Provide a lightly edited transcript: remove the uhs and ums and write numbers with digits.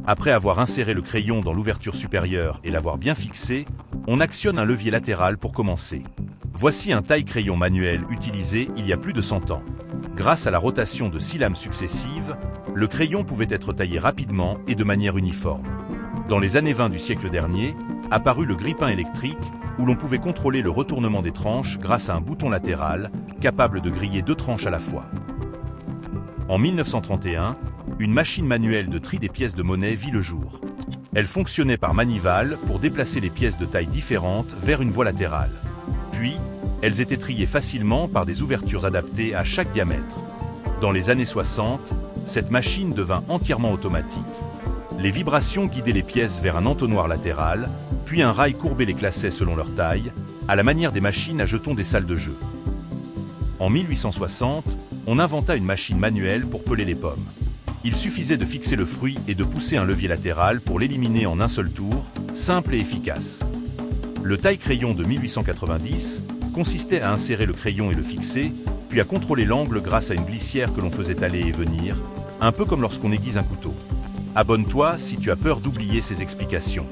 Après avoir inséré le crayon dans l'ouverture supérieure et l'avoir bien fixé, on actionne un levier latéral pour commencer. Voici un taille-crayon manuel utilisé il y a plus de 100 ans. Grâce à la rotation de 6 lames successives, le crayon pouvait être taillé rapidement et de manière uniforme. Dans les années 20 du siècle dernier, apparut le grille-pain électrique où l'on pouvait contrôler le retournement des tranches grâce à un bouton latéral capable de griller 2 tranches à la fois. En 1931, une machine manuelle de tri des pièces de monnaie vit le jour. Elle fonctionnait par manivelle pour déplacer les pièces de tailles différentes vers une voie latérale. Puis, elles étaient triées facilement par des ouvertures adaptées à chaque diamètre. Dans les années 60, cette machine devint entièrement automatique. Les vibrations guidaient les pièces vers un entonnoir latéral, puis un rail courbé les classait selon leur taille, à la manière des machines à jetons des salles de jeu. En 1860, on inventa une machine manuelle pour peler les pommes. Il suffisait de fixer le fruit et de pousser un levier latéral pour l'éliminer en un seul tour, simple et efficace. Le taille-crayon de 1890 consistait à insérer le crayon et le fixer, puis à contrôler l'angle grâce à une glissière que l'on faisait aller et venir, un peu comme lorsqu'on aiguise un couteau. Abonne-toi si tu as peur d'oublier ces explications.